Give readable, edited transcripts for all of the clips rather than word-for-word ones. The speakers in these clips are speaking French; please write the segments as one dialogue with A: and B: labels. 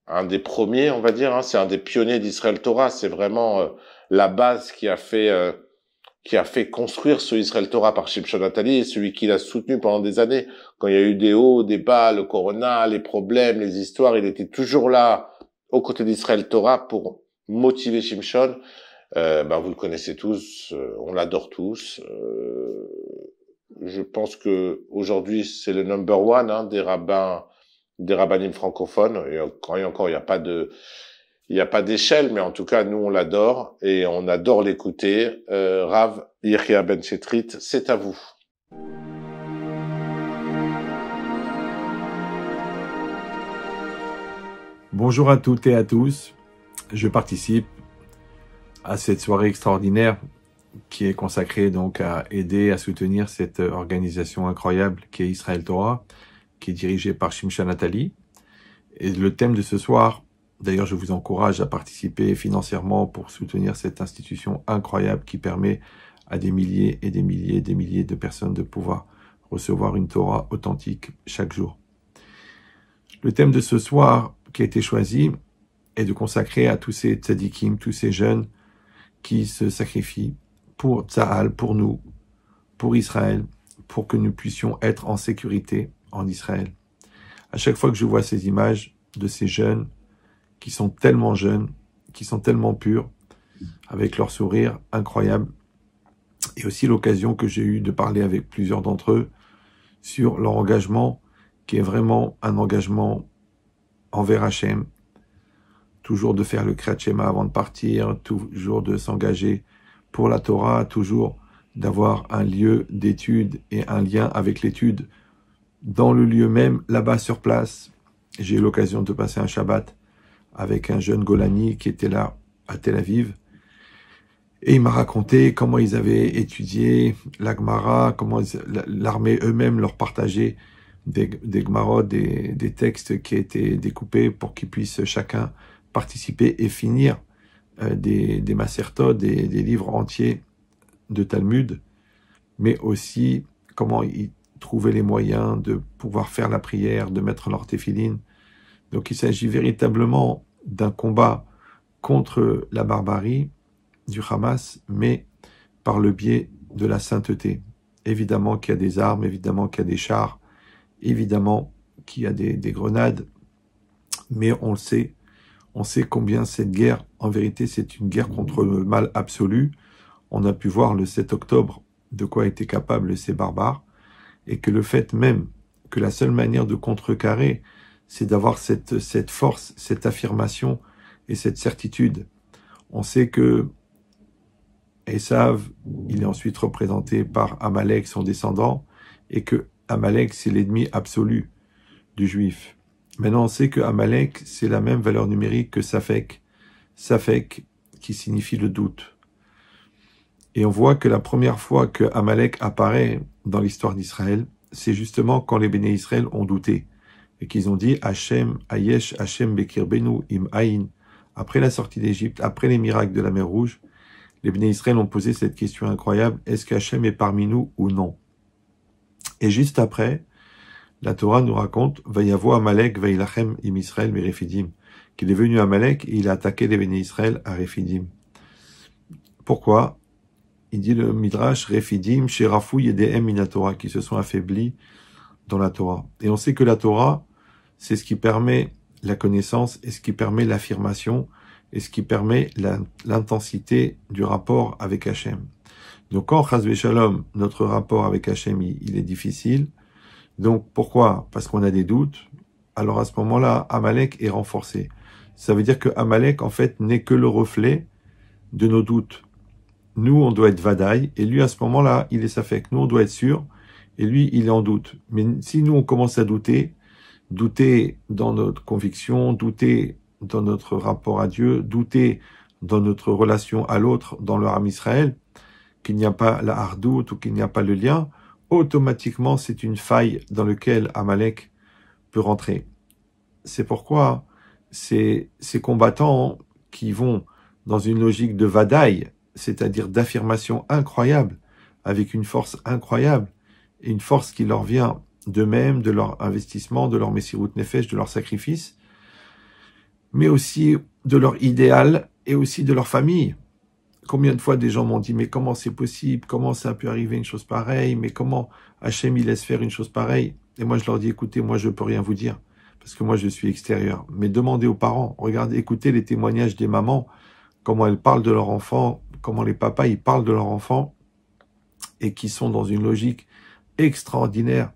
A: un des premiers, on va dire, hein, c'est un des pionniers d'Israël Torah. C'est vraiment la base qui a fait construire ce Israël Torah par Shimshon Atali et celui qui l'a soutenu pendant des années. Quand il y a eu des hauts, des bas, le Corona, les problèmes, les histoires, il était toujours là aux côtés d'Israël Torah pour motiver Shimshon. Vous le connaissez tous, on l'adore tous. Je pense que aujourd'hui c'est le number one des rabbinim francophones. Et encore, il y a pas d'échelle, mais en tout cas, nous, on l'adore et on adore l'écouter. Rav Yechia Ben Chetrit, c'est à vous.
B: Bonjour à toutes et à tous. Je participe à cette soirée extraordinaire qui est consacrée donc à aider, à soutenir cette organisation incroyable qui est Israël Torah, qui est dirigée par Shimshon Atali. Et le thème de ce soir, d'ailleurs je vous encourage à participer financièrement pour soutenir cette institution incroyable qui permet à des milliers et des milliers et des milliers de personnes de pouvoir recevoir une Torah authentique chaque jour. Le thème de ce soir qui a été choisi est de consacrer à tous ces tzadikim, tous ces jeunes qui se sacrifient pour Tzahal, pour nous, pour Israël, pour que nous puissions être en sécurité en Israël. À chaque fois que je vois ces images de ces jeunes qui sont tellement jeunes, qui sont tellement purs, avec leur sourire incroyable, et aussi l'occasion que j'ai eue de parler avec plusieurs d'entre eux sur leur engagement, qui est vraiment un engagement envers Hachem, toujours de faire le Kriyat Shema avant de partir, toujours de s'engager pour la Torah, toujours d'avoir un lieu d'étude et un lien avec l'étude dans le lieu même, là-bas sur place. J'ai eu l'occasion de passer un Shabbat avec un jeune Golani qui était là à Tel Aviv. Et il m'a raconté comment ils avaient étudié la Gemara, comment l'armée eux-mêmes leur partageait des Gemarot, des textes qui étaient découpés pour qu'ils puissent chacun participer et finir des Masertot, des livres entiers de Talmud, mais aussi comment ils trouvaient les moyens de pouvoir faire la prière, de mettre leur téphilin. Donc il s'agit véritablement d'un combat contre la barbarie du Hamas, mais par le biais de la sainteté. Évidemment qu'il y a des armes, évidemment qu'il y a des chars, évidemment qu'il y a des grenades, mais on sait combien cette guerre, en vérité, c'est une guerre contre le mal absolu. On a pu voir le 7 octobre de quoi étaient capables ces barbares, et que le fait même que la seule manière de contrecarrer, c'est d'avoir cette force, cette affirmation et cette certitude. On sait que Esav, il est ensuite représenté par Amalek, son descendant, et que Amalek, c'est l'ennemi absolu du juif. Maintenant, on sait que Amalek, c'est la même valeur numérique que Safek. Safek, qui signifie le doute. Et on voit que la première fois que Amalek apparaît dans l'histoire d'Israël, c'est justement quand les béné Israël ont douté. Et qu'ils ont dit, Hachem, Ayesh, Hachem, Bekir Benu, Im Aïn. Après la sortie d'Égypte, après les miracles de la mer Rouge, les béné Israël ont posé cette question incroyable, est-ce qu'Hachem est parmi nous ou non? Et juste après, la Torah nous raconte, Vayavo Amalek, Vailachem, Im Israël, Merefidim, qu'il est venu à Amalek et il a attaqué les béné Israël à Refidim. Pourquoi? Il dit le Midrash, Refidim, Sherafu Yedehem Mina Torah, qui se sont affaiblis dans la Torah. Et on sait que la Torah, c'est ce qui permet la connaissance et ce qui permet l'affirmation et ce qui permet l'intensité du rapport avec Hachem. Donc quand, Chas v'Shalom, notre rapport avec Hachem, il est difficile. Donc pourquoi? Parce qu'on a des doutes. Alors à ce moment-là, Amalek est renforcé. Ça veut dire que Amalek, en fait, n'est que le reflet de nos doutes. Nous, on doit être vadaï, et lui, à ce moment-là, il est safek. Nous, on doit être sûr, et lui, il est en doute. Mais si nous, on commence à douter dans notre conviction, douter dans notre rapport à Dieu, douter dans notre relation à l'autre, dans le Ham Israël, qu'il n'y a pas la hardout ou qu'il n'y a pas le lien, automatiquement, c'est une faille dans laquelle Amalek peut rentrer. C'est pourquoi ces combattants qui vont dans une logique de vadaï, c'est-à-dire d'affirmation incroyable, avec une force incroyable, et une force qui leur vient d'eux-mêmes, de leur investissement, de leur messirut nefesh, de leur sacrifice, mais aussi de leur idéal et aussi de leur famille. Combien de fois des gens m'ont dit, mais comment c'est possible? Comment ça a pu arriver une chose pareille? Mais comment Hachem il laisse faire une chose pareille? Et moi je leur dis, écoutez, moi je peux rien vous dire, parce que moi je suis extérieur. Mais demandez aux parents, regardez, écoutez les témoignages des mamans, comment elles parlent de leur enfant, comment les papas ils parlent de leur enfant, et qui sont dans une logique extraordinaire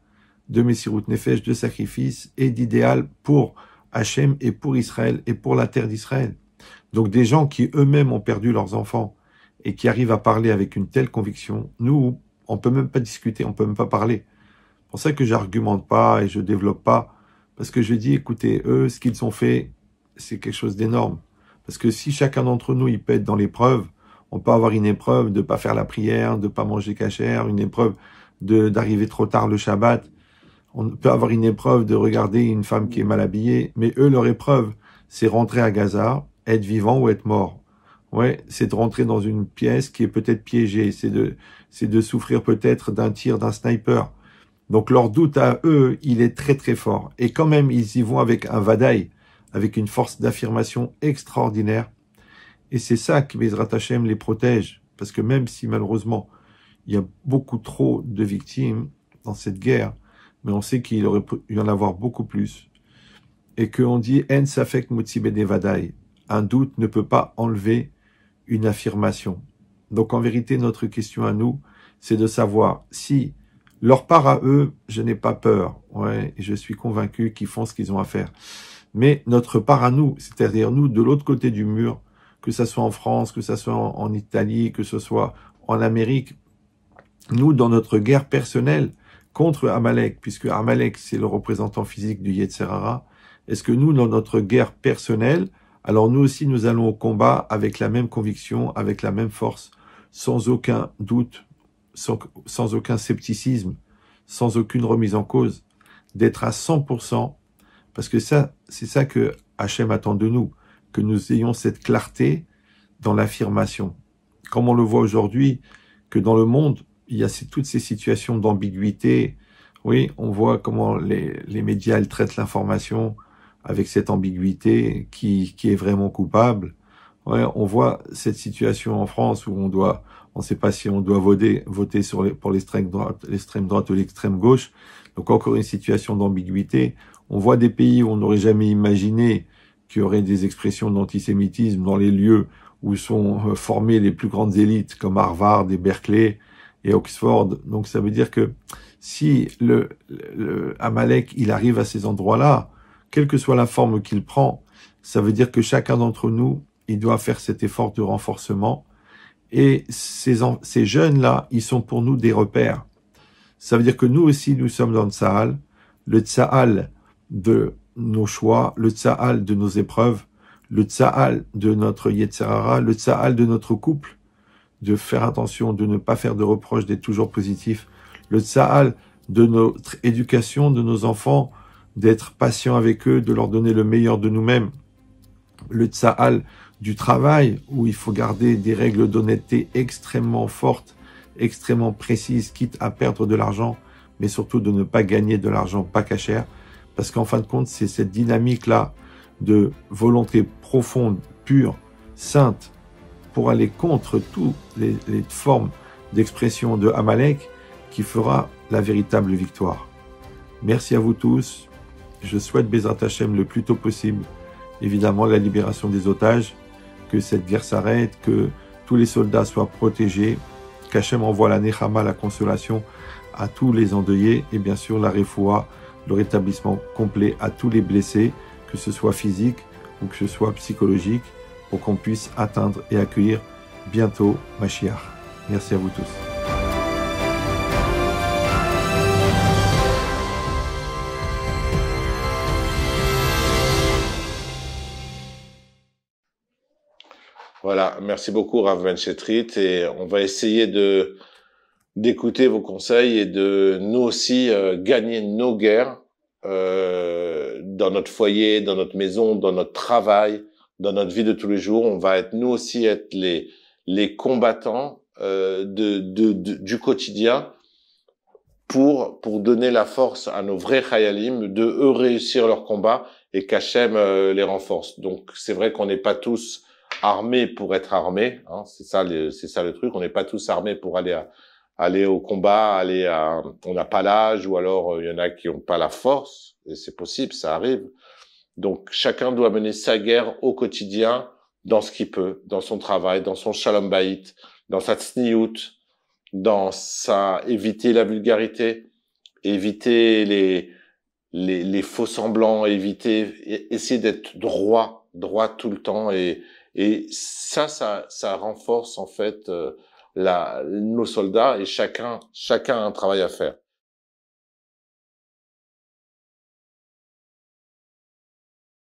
B: de Messirut Nefesh, de sacrifice et d'idéal pour Hachem et pour Israël et pour la terre d'Israël. Donc des gens qui eux-mêmes ont perdu leurs enfants et qui arrivent à parler avec une telle conviction, nous, on peut même pas discuter, on peut même pas parler. C'est pour ça que j'argumente pas et je développe pas, parce que je dis, écoutez, eux, ce qu'ils ont fait, c'est quelque chose d'énorme. Parce que si chacun d'entre nous, il peut être dans l'épreuve, on peut avoir une épreuve de pas faire la prière, de pas manger cachère, une épreuve d'arriver trop tard le Shabbat. On peut avoir une épreuve de regarder une femme qui est mal habillée, mais eux, leur épreuve, c'est rentrer à Gaza, être vivant ou être mort. Ouais, c'est de rentrer dans une pièce qui est peut-être piégée, c'est de souffrir peut-être d'un tir d'un sniper. Donc leur doute à eux, il est très très fort. Et quand même, ils y vont avec un vadaï, avec une force d'affirmation extraordinaire. Et c'est ça qui, Bezrat Hashem, les protège. Parce que même si malheureusement, il y a beaucoup trop de victimes dans cette guerre, mais on sait qu'il aurait pu y en avoir beaucoup plus. Et qu'on dit « En safek mutzi bene vadaï ». Un doute ne peut pas enlever une affirmation. Donc en vérité, notre question à nous, c'est de savoir si leur part à eux, je n'ai pas peur. Ouais, je suis convaincu qu'ils font ce qu'ils ont à faire. Mais notre part à nous, c'est-à-dire nous, de l'autre côté du mur, que ça soit en France, que ça soit en Italie, que ce soit en Amérique, nous, dans notre guerre personnelle contre Amalek, puisque Amalek, c'est le représentant physique du Yetzer Hara, est-ce que nous, dans notre guerre personnelle, alors nous aussi, nous allons au combat avec la même conviction, avec la même force, sans aucun doute, sans aucun scepticisme, sans aucune remise en cause, d'être à 100%, parce que ça, c'est ça que Hachem attend de nous, que nous ayons cette clarté dans l'affirmation. Comme on le voit aujourd'hui, que dans le monde, il y a toutes ces situations d'ambiguïté. Oui, on voit comment les médias traitent l'information avec cette ambiguïté qui est vraiment coupable. Ouais, on voit cette situation en France où on ne sait pas si on doit voter pour l'extrême droite ou l'extrême gauche. Donc encore une situation d'ambiguïté. On voit des pays où on n'aurait jamais imaginé qu'il y aurait des expressions d'antisémitisme dans les lieux où sont formées les plus grandes élites comme Harvard et Berkeley et Oxford. Donc ça veut dire que si le Amalek, il arrive à ces endroits-là, quelle que soit la forme qu'il prend, ça veut dire que chacun d'entre nous, il doit faire cet effort de renforcement. Et ces jeunes-là, ils sont pour nous des repères. Ça veut dire que nous aussi, nous sommes dans le tsahal de nos choix, le tsahal de nos épreuves, le tsahal de notre Yetzer Hara, le tsahal de notre couple, de faire attention, de ne pas faire de reproches, d'être toujours positif, le tsahal de notre éducation, de nos enfants, d'être patient avec eux, de leur donner le meilleur de nous-mêmes, le tsahal du travail, où il faut garder des règles d'honnêteté extrêmement fortes, extrêmement précises, quitte à perdre de l'argent, mais surtout de ne pas gagner de l'argent pas cachère, parce qu'en fin de compte, c'est cette dynamique-là de volonté profonde, pure, sainte, pour aller contre toutes les formes d'expression de Amalek, qui fera la véritable victoire. Merci à vous tous. Je souhaite Bezrat Hashem le plus tôt possible, évidemment la libération des otages, que cette guerre s'arrête, que tous les soldats soient protégés, qu'Hachem envoie la Nechama, la consolation à tous les endeuillés, et bien sûr la Refoua, le rétablissement complet à tous les blessés, que ce soit physique ou que ce soit psychologique, pour qu'on puisse atteindre et accueillir bientôt Mashiach. Merci à vous tous.
A: Voilà, merci beaucoup Rav Ben Chetrit, et on va essayer d'écouter vos conseils et de nous aussi gagner nos guerres dans notre foyer, dans notre maison, dans notre travail, dans notre vie de tous les jours. On va nous aussi être les combattants du quotidien pour donner la force à nos vrais chayalim de eux réussir leur combat et qu'Hachem les renforce. Donc c'est vrai qu'on n'est pas tous armés pour être armés, hein, c'est ça le truc. On n'est pas tous armés pour aller au combat, on n'a pas l'âge, ou alors il y en a qui n'ont pas la force, et c'est possible, ça arrive. Donc chacun doit mener sa guerre au quotidien, dans ce qu'il peut, dans son travail, dans son shalom bayit, dans sa tsniout, éviter la vulgarité, éviter les faux semblants, essayer d'être droit tout le temps, et ça renforce en fait nos soldats, et chacun a un travail à faire.